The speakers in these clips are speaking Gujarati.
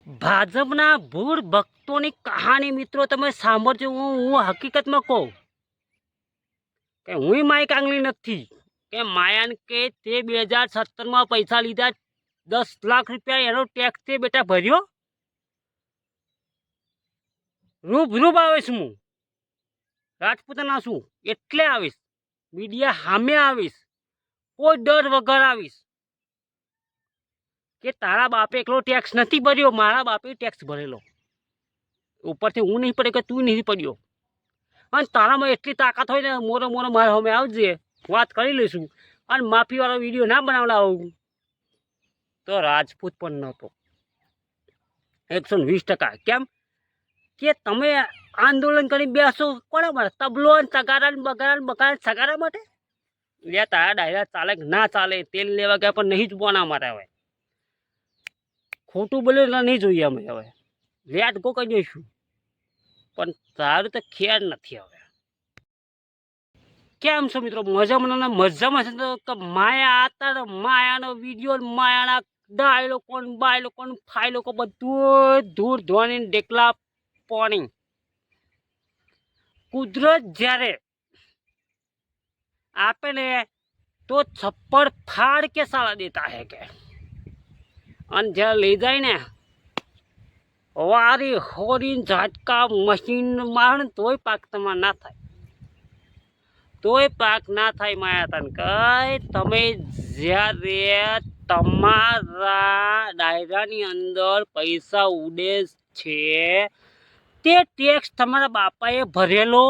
ભાજપના ભૂળ ભક્તોની કહાની મિત્રો તમે સાંભળજો। હું હકીકતમાં કહું કે હું માય કાંગલી નથી કે માયાન કે તે 2017માં પૈસા લીધા 10 લાખ રૂપિયા એનો ટેક્સ તે બેટા ભર્યો। રૂબ આવીશ હું રાજપૂતાના છું એટલે આવીશ, મીડિયા સામે આવીશ, કોઈ ડર વગર આવીશ કે તારા બાપે એકલો ટેક્સ નથી ભર્યો, મારા બાપે ટેક્સ ભરેલો। ઉપરથી હું નહીં પડે કે તું નહીં પડ્યો। અને તારામાં એટલી તાકાત હોય ને મોરો મારા સામે આવજે, વાત કરી લઈશું। અને માફીવાળો વિડીયો ના બનાવડાવું તો રાજપૂત પણ નહોતો 120%। કેમ કે તમે આંદોલન કરી બેસો કોના માટે? તબલો તગારા બગારા સગારા માટે? લે તારા ડાયરા ચાલે ના ચાલે, તેલ લેવા ગયા પણ નહીં જ બોના મારે। હવે ખોટું બોલે એટલે નહીં જોઈએ અમે હવે લેટ ગો કરી દઈશું, પણ તારું તો ખેર નથી। હવે કેમ છો મિત્રો? મજામાં છે તો માયા આતા માયાનો વિડીયો, માયાના ડાયલોગ બાયલોગ ફાઇલો બધું દૂર ધોવાની ડેકલા પાણી। કુદરત જ્યારે આપે ને તો છપ્પડ ફાड़ के साला देता है के, અને જ્યારે લઈ જાય ને વારી હોરી ઝાટકા મશીન માર તોય પાક તમારે ના થાય, તોય પાક ના થાય। માયા તન કઈ તમે જ્યારે તમારા ડાયરાની અંદર પૈસા ઉડે છે તે ટેક્સ તમારા બાપાએ ભરેલો।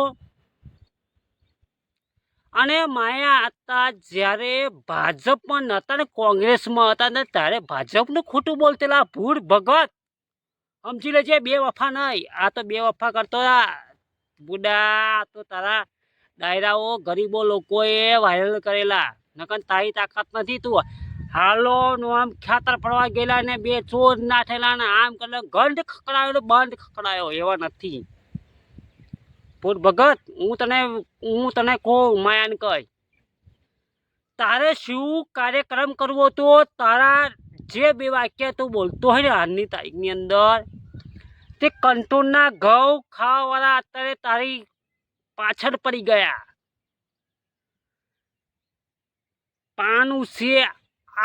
અને માયા હતા જ્યારે ભાજપમાં નહોતા ને કોંગ્રેસમાં હતા ને ત્યારે ભાજપનું ખોટું બોલતેલા ભૂળ ભગત સમજી લેજે। બે વફા નહીં, આ તો બે વફા કરતો બુડા। તો તારા ડાયરાઓ ગરીબો લોકોએ વાયરલ કરેલા, નકર તારી તાકાત નથી। તું હાલો નો આમ ખાતર ફરવા ગયેલા ને બે ચોર નાઠેલા ને આમ કરે ગંધ ખકડાયો બંધ ખકડાયો, એવા નથી ભૂલ ભગત। હું તને કહું માયાને કઈ તારે શું કાર્યક્રમ કરવો તો તારા જે બે વાક્ય તું બોલતો હોય ને આજની તારીખની અંદર તે કંટ્રોલના ઘઉં ખાવાવાળા અત્યારે તારી પાછળ પડી ગયા। પાનું છે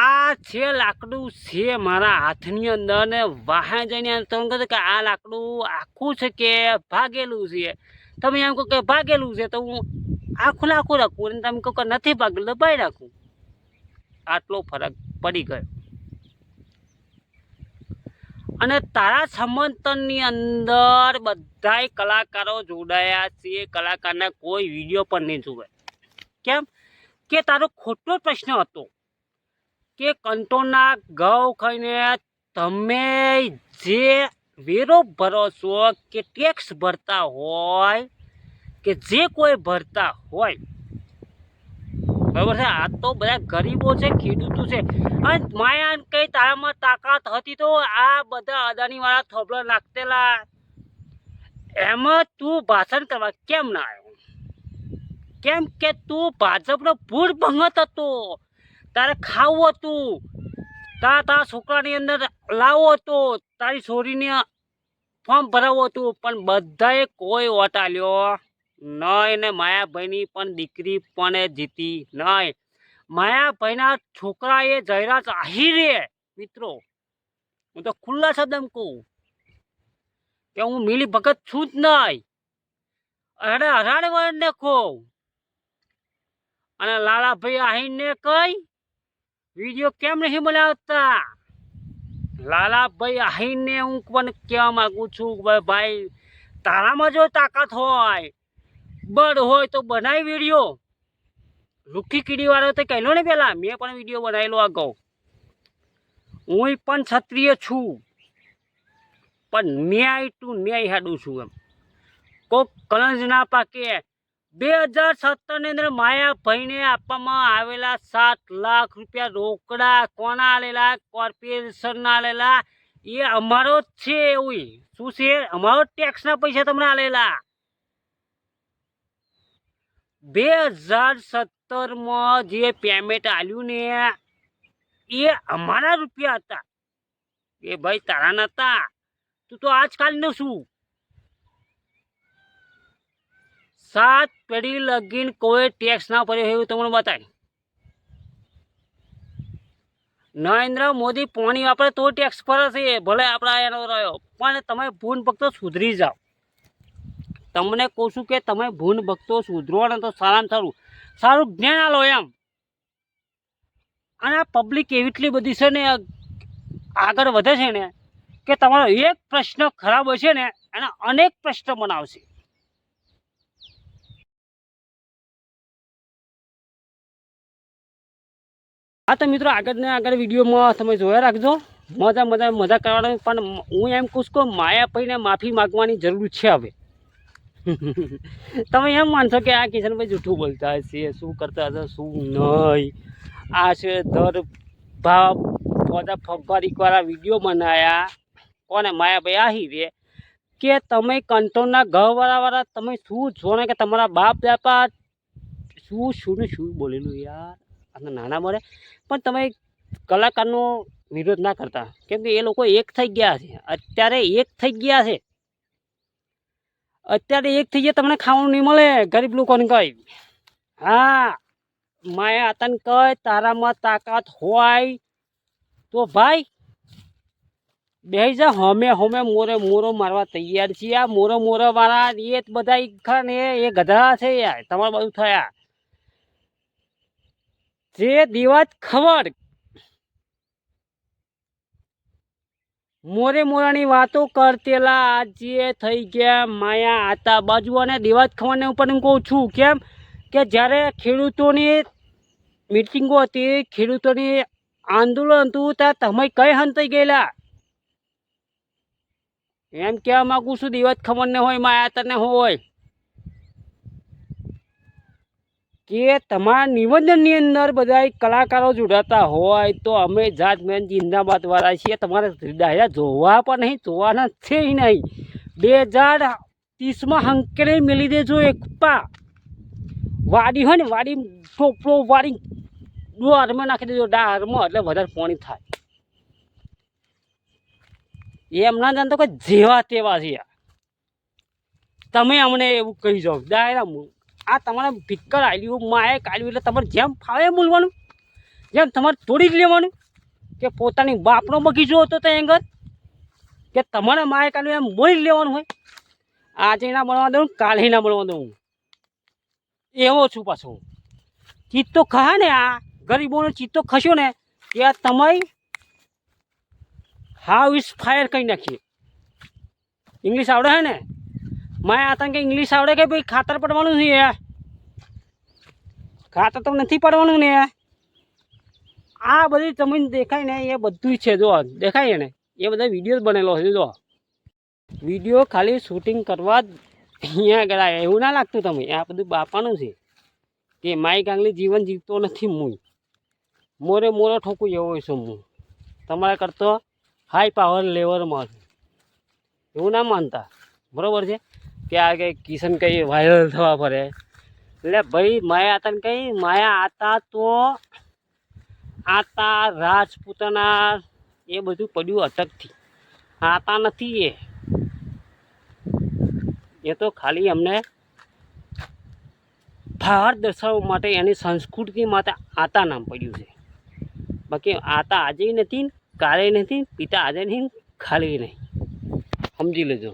આ છે લાકડું છે મારા હાથની અંદર ને વાહે જઈને તમે કહો કે આ લાકડું આખું છે કે ભાગેલું છે, તમે એમ કહો કે ભાગેલું છે તો હું આખું રાખું અને તમે કહો કે નથી ભાગેલું તો ભાઈ રાખું। આટલો ફરક પડી ગયો। અને તારા સમર્થનની અંદર બધાય કલાકારો જોડાયા છે, કલાકારના કોઈ વિડીયો પણ નહીં જોવે। કેમ કે તારો ખોટો પ્રશ્ન હતો કે કંટ્રોલના ઘઉં ખાઈને તમે જે વેરો ભરો છો કે ટેક્સ ભરતા હોય કે જે કોઈ ભરતા હોય, બરાબર છે? આ તો બધા ગરીબો છે, ખેડૂતો છે। અને માયા કઈ તારામાં તાકાત હતી તો આ બધા અદાણીવાળા થોભલા નાખતેલા, એમાં તું ભાષણ કરવા કેમ ના આવ્યો? કેમ કે તું ભાજપનો ભૂળ ભંગત હતો, તારે ખાવું હતું, તારા છોકરાની અંદર લાવવો હતો, તારી છોરીને ફોર્મ ભરાવવું હતું, પણ બધાએ કોઈ વોટ આલ્યો નહીં। ને માયાભાઈની પણ દીકરી પણ જીતી નહીં। માયાભાઈના છોકરાએ જાહેરાત આહીરે મિત્રો, હું તો ખુલ્લા શબ્દમાં કહું કે હું મિલી ભગત છું જ નહીં, હરાડ વળને કહું। અને લાલાભાઈ આહીને કઈ વિડીયો કેમ નહીં બનાવતા? લાલાભાઈ આહીને હું પણ કહેવા માગું છું કે ભાઈ તારામાં જો તાકાત હોય, બળ હોય તો બનાવી વિડીયો। લુખી કીડીવાળો તો કહેલો ને પહેલાં, મેં પણ વિડીયો બનાવેલો અગાઉ। હું પણ ક્ષત્રિય છું પણ ન્યાય ટુ ન્યાય હાડું છું। એમ કોક કલંજ ના પાકે। 2017ની અંદર માયાભાઈને આપવામાં આવેલા 7 લાખ રૂપિયા રોકડા કોના આલેલા? કોર્પોરેશનના આલેલા। એ અમારો જ છે, એવું શું છે? અમારો ટેક્સના પૈસા તમને આલેલા। 2017માં જે પેમેન્ટ આલ્યું ને એ અમારા રૂપિયા હતા, એ ભાઈ તારા નતા। તું તો આજકાલનું શું 7 પેઢી લગીન કોઈ ટેક્સ ના ભર્યો એવું તમને બતાય. નરેન્દ્ર મોદી પાણી વાપરે તો ટેક્સ ભરે છે, ભલે આપણા એનો રહ્યો, પણ તમે ભૂન ભક્તો સુધરી જાઓ. તમને કહું છું કે તમે ભૂન ભક્તો સુધરો ને તો સારામાં સારું જ્ઞાન આલો એમ. અને આ પબ્લિક એટલી બધી છે ને, આગળ વધે છે ને, કે તમારો એક પ્રશ્ન ખરાબ હશે ને એના અનેક પ્રશ્ન બનાવશે. હા તો મિત્રો, આગળ વિડીયોમાં તમે જોયા રાખજો. મજા કરવાનો. પણ હું એમ કહું છું કે માયાભાઈને માફી માગવાની જરૂર છે હવે. તમે એમ માનશો કે આ કિશનભાઈ જૂઠું બોલતા હશે, શું કરતા હશે, શું નહીં. આ છે દર ભાવ બધા ફગારીકવાળા વિડીયો બનાવ્યા. કોને? માયાભાઈ આહી રે કે તમે કંટ્રોલના ઘરવાળા તમે શું છો ને, કે તમારા બાપ દાદા શું બોલેલું યાર, અને નાના મળે. પણ તમે કલાકારનો વિરોધ ના કરતા, કેમ કે એ લોકો એક થઈ ગયા છે. અત્યારે એક થઈ ગયા તમને ખાવાનું નહીં મળે ગરીબ લોકોને કઈ. હા, માયા તને કઈ તારામાં તાકાત હોય તો ભાઈ બેસી જા. હમે મોરો મારવા તૈયાર છીએ. આ મોરો વાળા એ બધા ખરા ને એ ગધા છે યાર, તમારું બધું થયા. જે દીવાત ખબર મોરાની વાતો કરતેલા આજે થઈ ગયા માયા આતા બાજુ. અને દીવાત ખવરને ઉપર હું કહું છું કેમ કે જ્યારે ખેડૂતોની મિટિંગો હતી, ખેડૂતોની આંદોલન હતું, ત્યાં તમે કઈ હંતાઈ ગયેલા એમ કહેવા માગું છું. દીવાત ખવરને હોય, માયા આતાને હોય કે તમારા નિવેદનની અંદર બધા કલાકારો જોડાતા હોય તો અમે જાત મેન જિંદાબાદ વાળા છીએ. તમારે ડાયરા જોવા પણ નહીં, જોવાના છે નહીં. 2030માં હંકેલી મેલી દેજો. એક વાડી હોય ને, વાડી ટોપલો વાડી ડોરમાં નાખી દેજો, ડારમાં, એટલે વધારે પાણી થાય. એમ ના જાણતો કે જેવા તેવા છે. તમે અમને એવું કહી જાઓ ડાયરા. આ તમારા ભિક્કર આલ્યું, માએ કાઢ્યું, એટલે તમારે જેમ ફાવે એમ બોલવાનું, જેમ તમારે તોડી જ લેવાનું. કે પોતાની બાપનો બગીચો હતો ત્યાં આગળ કે તમારે માએ કાઢ્યું એમ બોલી લેવાનું હોય. આજે ના મળવા દઉં, કાલે ના મળવા દઉં, એવો છું પાછો. ચિત્તો ખા ને, આ ગરીબોનો ચિત્તો ખસ્યો ને ત્યાં તમે હાઉસ ફાયર કરી નાખીએ. ઇંગ્લિશ આવડે હે ને? માયા આતંકે ઇંગ્લિશ આવડે કે ભાઈ ખાતર પડવાનું છે? ખાતર તો નથી પડવાનું ને. આ બધી જમીન દેખાય ને એ બધું છે, જો દેખાય ને એ બધા વિડીયો બનેલો છે. જો વિડીયો ખાલી શૂટિંગ કરવા અહીંયા ગળાય એવું ના લાગતું તમે. આ બધું બાપાનું છે કે માઈ ગાંગલી જીવન જીવતો નથી. મોરો ઠોકું એવો છું હું. તમારે કરતો હાઈ પાવર લેવલમાં એવું ના માનતા, બરાબર છે? કે આ કંઈ કિશન કંઈ વાયરલ થવા પડે એટલે ભાઈ માયા આતા ને કંઈ માયા આતા તો આતા રાજપૂતાના એ બધું પડ્યું અટકથી. આતા નથી એ તો ખાલી અમને ભાર દર્શાવવા માટે, એની સંસ્કૃતિ માટે આતા નામ પડ્યું છે. બાકી આતા આજે નથી, કાલે નથી, પિતા આજે નહીં, ખાલી નહીં. સમજી લેજો.